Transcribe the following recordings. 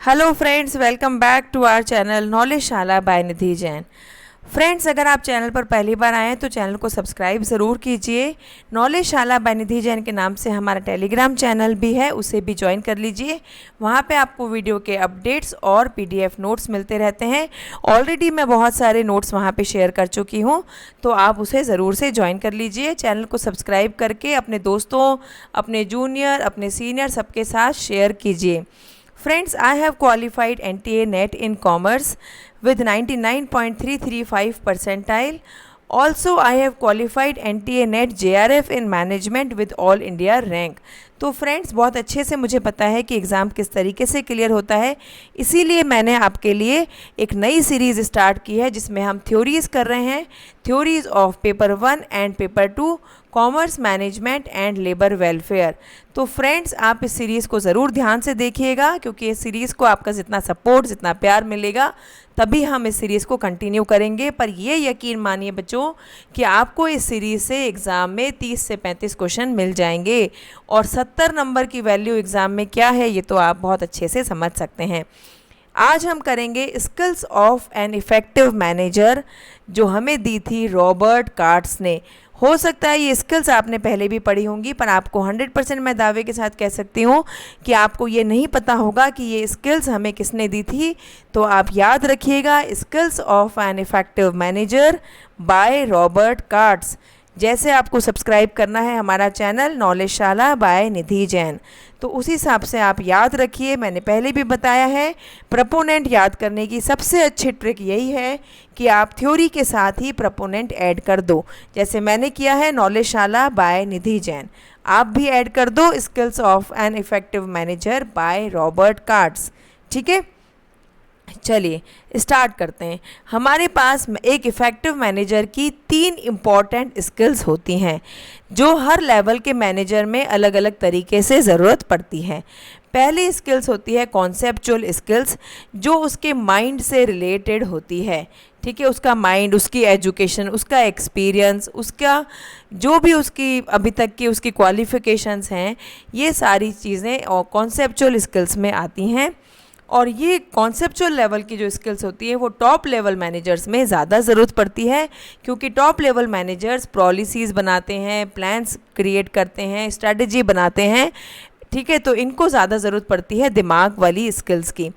Hello friends, welcome back to our channel नॉलेजशाला by Nidhi Jain. Friends, अगर आप channel पर पहली बार आए हैं तो चैनल को सब्सक्राइब ज़रूर कीजिए। नॉलेजशाला बाय निधि जैन के नाम से हमारा टेलीग्राम चैनल भी है, उसे भी ज्वाइन कर लीजिए। वहाँ पे आपको वीडियो के अपडेट्स और पीडीएफ नोट्स मिलते रहते हैं। ऑलरेडी मैं बहुत सारे नोट्स वहाँ पे शेयर कर चुकी हूँ, तो आप उसे ज़रूर से ज्वाइन कर लीजिए। चैनल को सब्सक्राइब करके अपने दोस्तों, अपने जूनियर, अपने सीनियर सबके साथ शेयर कीजिए। Friends, I have qualified NTA NET in Commerce with 99.335 percentile. Also, I have qualified NTA NET JRF in Management with All India rank. तो फ्रेंड्स, बहुत अच्छे से मुझे पता है कि एग्ज़ाम किस तरीके से क्लियर होता है, इसीलिए मैंने आपके लिए एक नई सीरीज़ स्टार्ट की है जिसमें हम थ्योरीज़ कर रहे हैं। Theories of paper 1 and paper 2, commerce management and labour welfare. तो फ्रेंड्स, आप इस सीरीज़ को ज़रूर ध्यान से देखिएगा, क्योंकि इस सीरीज़ को आपका जितना सपोर्ट, जितना प्यार मिलेगा, तभी हम इस सीरीज़ को कंटिन्यू करेंगे। पर ये यकीन मानिए बच्चों कि आपको इस सीरीज़ से एग्ज़ाम में 30 से 35 क्वेश्चन मिल जाएंगे, और 70 नंबर की वैल्यू एग्ज़ाम में क्या है ये तो आप बहुत अच्छे से समझ सकते हैं। आज हम करेंगे skills of an effective manager, जो हमें दी थी रॉबर्ट कार्ट्स ने। हो सकता है ये स्किल्स आपने पहले भी पढ़ी होंगी, पर आपको 100% मैं दावे के साथ कह सकती हूँ कि आपको ये नहीं पता होगा कि ये स्किल्स हमें किसने दी थी। तो आप याद रखिएगा, skills of an effective manager by Robert Katz. जैसे आपको सब्सक्राइब करना है हमारा चैनल नॉलेजशाला बाय निधि जैन, तो उसी हिसाब से आप याद रखिए। मैंने पहले भी बताया है, प्रपोनेंट याद करने की सबसे अच्छी ट्रिक यही है कि आप थ्योरी के साथ ही प्रपोनेंट ऐड कर दो, जैसे मैंने किया है नॉलेजशाला बाय निधि जैन। आप भी ऐड कर दो skills of an effective manager by Robert Katz. ठीक है, चलिए स्टार्ट करते हैं। हमारे पास एक इफ़ेक्टिव मैनेजर की 3 इम्पॉर्टेंट स्किल्स होती हैं, जो हर लेवल के मैनेजर में अलग अलग तरीके से ज़रूरत पड़ती है। पहली स्किल्स होती है कॉन्सेप्चुअल स्किल्स, जो उसके माइंड से रिलेटेड होती है। ठीक है, उसका माइंड, उसकी एजुकेशन, उसका एक्सपीरियंस, उसका जो भी उसकी अभी तक की उसकी क्वालिफ़िकेशंस हैं, ये सारी चीज़ें और कॉन्सेप्चुअल स्किल्स में आती हैं। और ये कॉन्सेप्चुअल लेवल की जो स्किल्स होती है वो टॉप लेवल मैनेजर्स में ज़्यादा ज़रूरत पड़ती है, क्योंकि टॉप लेवल मैनेजर्स पॉलिसीज़ बनाते हैं, प्लान्स क्रिएट करते हैं, स्ट्रेटजी बनाते हैं। ठीक है, तो इनको ज़्यादा ज़रूरत पड़ती है दिमाग वाली स्किल्स की।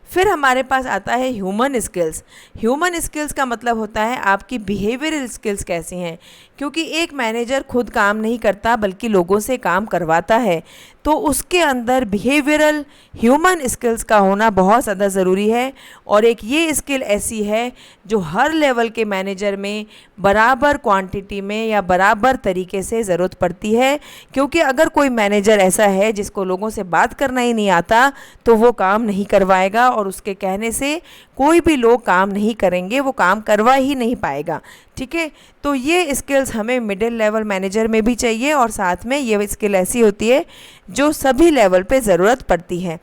फिर हमारे पास आता है ह्यूमन स्किल्स। ह्यूमन स्किल्स का मतलब होता है आपकी बिहेवियरल स्किल्स कैसी हैं, क्योंकि एक मैनेजर खुद काम नहीं करता बल्कि लोगों से काम करवाता है, तो उसके अंदर बिहेवियरल ह्यूमन स्किल्स का होना बहुत ज़्यादा ज़रूरी है। और एक ये स्किल ऐसी है जो हर लेवल के मैनेजर में बराबर क्वांटिटी में या बराबर तरीके से ज़रूरत पड़ती है, क्योंकि अगर कोई मैनेजर ऐसा है जिसको लोगों से बात करना ही नहीं आता, तो वो काम नहीं करवाएगा, और उसके कहने से कोई भी लोग काम नहीं करेंगे, वो काम करवा ही नहीं पाएगा। ठीक है, तो ये स्किल्स हमें मिडिल लेवल मैनेजर में भी चाहिए, और साथ में ये स्किल ऐसी होती है जो सभी लेवल पे ज़रूरत पड़ती है।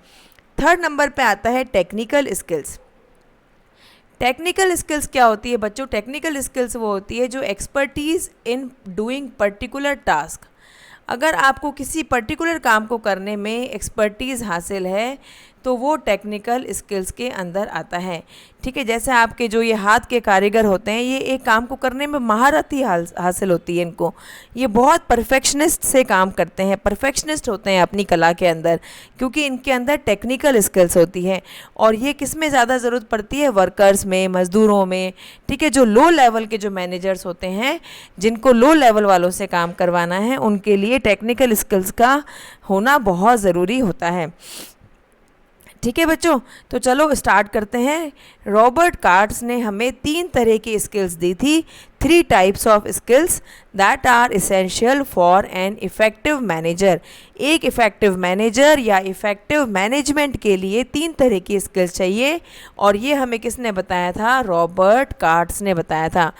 थर्ड नंबर पे आता है टेक्निकल स्किल्स। टेक्निकल स्किल्स क्या होती है बच्चों? टेक्निकल स्किल्स वो होती है जो expertise in doing particular task. अगर आपको किसी पर्टिकुलर काम को करने में एक्सपर्टीज़ हासिल है, तो वो टेक्निकल स्किल्स के अंदर आता है। ठीक है, जैसे आपके जो ये हाथ के कारीगर होते हैं, ये एक काम को करने में महारत ही हासिल होती है इनको। ये बहुत परफेक्शनिस्ट से काम करते हैं, परफेक्शनिस्ट होते हैं अपनी कला के अंदर, क्योंकि इनके अंदर टेक्निकल स्किल्स होती है। और ये किस में ज़्यादा ज़रूरत पड़ती है? वर्कर्स में, मज़दूरों में। ठीक है, जो लो लेवल के जो मैनेजर्स होते हैं, जिनको लो लेवल वालों से काम करवाना है, उनके लिए टेक्निकल स्किल्स का होना बहुत ज़रूरी होता है। ठीक है बच्चों, तो चलो स्टार्ट करते हैं। रॉबर्ट कार्ट्स ने हमें 3 तरह की स्किल्स दी थी, 3 types of skills that are essential for an effective manager. एक इफ़ेक्टिव मैनेजर या इफ़ेक्टिव मैनेजमेंट के लिए 3 तरह की स्किल्स चाहिए, और ये हमें किसने बताया था? रॉबर्ट कार्ट्स ने बताया था।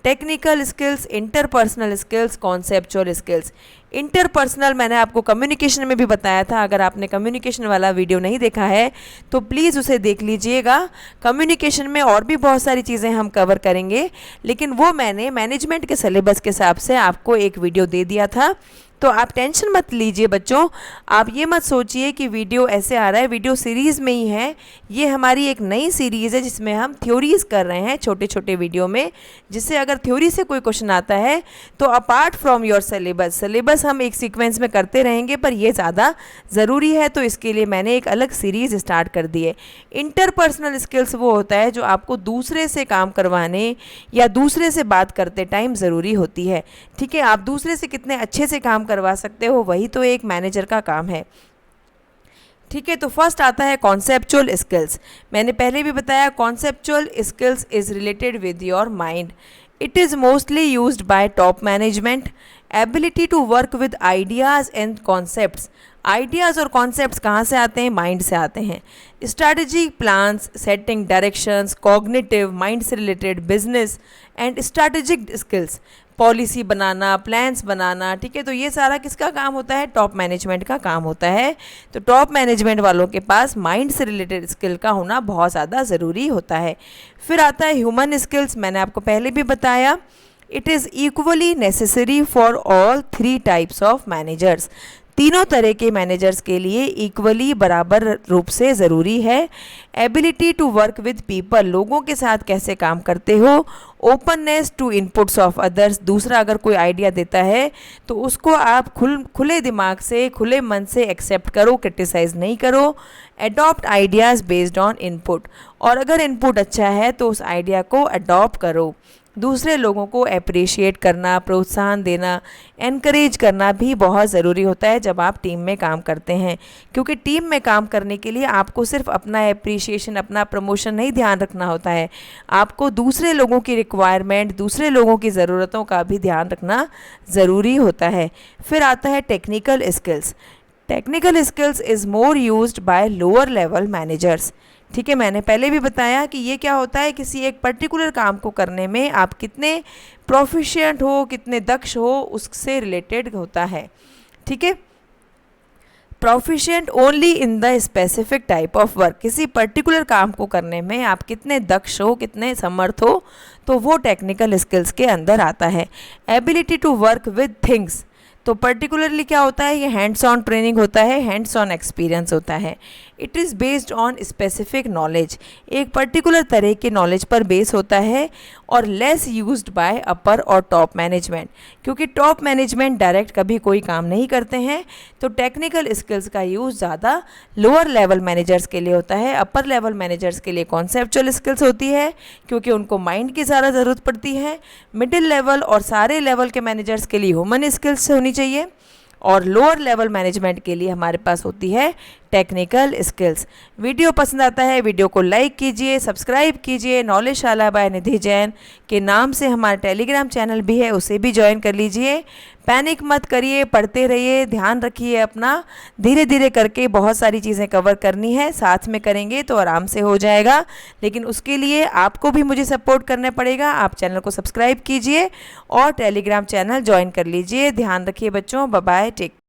Technical skills, interpersonal skills, conceptual skills. Interpersonal मैंने आपको कम्युनिकेशन में भी बताया था, अगर आपने कम्युनिकेशन वाला वीडियो नहीं देखा है तो प्लीज़ उसे देख लीजिएगा। कम्युनिकेशन में और भी बहुत सारी चीज़ें हम कवर करेंगे, लेकिन वो मैंने मैनेजमेंट के सिलेबस के हिसाब से आपको एक वीडियो दे दिया था, तो आप टेंशन मत लीजिए बच्चों, आप ये मत सोचिए कि वीडियो ऐसे आ रहा है, वीडियो सीरीज़ में ही है। ये हमारी एक नई सीरीज़ है जिसमें हम थ्योरीज़ कर रहे हैं छोटे छोटे वीडियो में, जिससे अगर थ्योरी से कोई क्वेश्चन आता है तो अपार्ट फ्रॉम योर सिलेबस हम एक सीक्वेंस में करते रहेंगे, पर ये ज़्यादा ज़रूरी है, तो इसके लिए मैंने एक अलग सीरीज़ स्टार्ट कर दी है। इंटरपर्सनल स्किल्स वो होता है जो आपको दूसरे से काम करवाने या दूसरे से बात करते टाइम ज़रूरी होती है। ठीक है, आप दूसरे से कितने अच्छे से काम करवा सकते हो, वही तो एक मैनेजर का काम है। ठीक है, तो फर्स्ट आता है कॉन्सेप्चुअल स्किल्स। मैंने पहले भी बताया conceptual skills is related with your mind. It is mostly used by top management. Ability to work with ideas and concepts. Ideas और कॉन्सेप्ट्स कहाँ से आते हैं? माइंड से आते हैं। Strategic plans, setting directions, cognitive, mind से related business and strategic skills, policy बनाना, प्लान्स बनाना। ठीक है, तो ये सारा किसका काम होता है? टॉप मैनेजमेंट का काम होता है। तो टॉप मैनेजमेंट वालों के पास माइंड से रिलेटेड स्किल का होना बहुत ज़्यादा ज़रूरी होता है। फिर आता है ह्यूमन स्किल्स। मैंने आपको पहले भी बताया, it is equally necessary for all 3 types of managers. तीनों तरह के मैनेजर्स के लिए इक्वली बराबर रूप से ज़रूरी है। Ability to work with people, लोगों के साथ कैसे काम करते हो। Openness to inputs of others, दूसरा अगर कोई आइडिया देता है तो उसको आप खुले दिमाग से, खुले मन से एक्सेप्ट करो, क्रिटिसाइज़ नहीं करो। Adopt ideas based on input, और अगर इनपुट अच्छा है तो उस आइडिया को अडॉप्ट करो। दूसरे लोगों को अप्रिशिएट करना, प्रोत्साहन देना, एनकरेज करना भी बहुत ज़रूरी होता है जब आप टीम में काम करते हैं, क्योंकि टीम में काम करने के लिए आपको सिर्फ अपना अप्रिशिएशन, अपना प्रमोशन नहीं ध्यान रखना होता है, आपको दूसरे लोगों की रिक्वायरमेंट, दूसरे लोगों की ज़रूरतों का भी ध्यान रखना ज़रूरी होता है। फिर आता है technical skills. Technical skills is more used by lower level managers. ठीक है, मैंने पहले भी बताया कि ये क्या होता है, किसी एक पर्टिकुलर काम को करने में आप कितने प्रोफिशिएंट हो, कितने दक्ष हो, उससे रिलेटेड होता है। ठीक है, proficient only in the specific type of work, किसी पर्टिकुलर काम को करने में आप कितने दक्ष हो, कितने समर्थ हो, तो वो टेक्निकल स्किल्स के अंदर आता है। Ability to work with things, तो पर्टिकुलरली क्या होता है, ये हैंड्स ऑन ट्रेनिंग होता है, हैंड्स ऑन एक्सपीरियंस होता है। It is based on specific knowledge, एक पर्टिकुलर तरह के नॉलेज पर बेस होता है, और लेस यूज्ड बाय अपर और टॉप मैनेजमेंट, क्योंकि टॉप मैनेजमेंट डायरेक्ट कभी कोई काम नहीं करते हैं, तो टेक्निकल स्किल्स का यूज़ ज़्यादा लोअर लेवल मैनेजर्स के लिए होता है। अपर लेवल मैनेजर्स के लिए कॉन्सेप्चुअल स्किल्स होती है, क्योंकि उनको माइंड की ज़्यादा ज़रूरत पड़ती है। मिडिल लेवल और सारे लेवल के मैनेजर्स के लिए ह्यूमन स्किल्स होनी चाहिए, और लोअर लेवल मैनेजमेंट के लिए हमारे पास होती है टेक्निकल स्किल्स। वीडियो पसंद आता है, वीडियो को लाइक कीजिए, सब्सक्राइब कीजिए। नॉलेजशाला बाय निधि जैन के नाम से हमारा टेलीग्राम चैनल भी है, उसे भी ज्वाइन कर लीजिए। पैनिक मत करिए, पढ़ते रहिए, ध्यान रखिए अपना, धीरे धीरे करके बहुत सारी चीज़ें कवर करनी है, साथ में करेंगे तो आराम से हो जाएगा, लेकिन उसके लिए आपको भी मुझे सपोर्ट करना पड़ेगा। आप चैनल को सब्सक्राइब कीजिए और टेलीग्राम चैनल ज्वाइन कर लीजिए। ध्यान रखिए बच्चों, बाय बाय, टेक।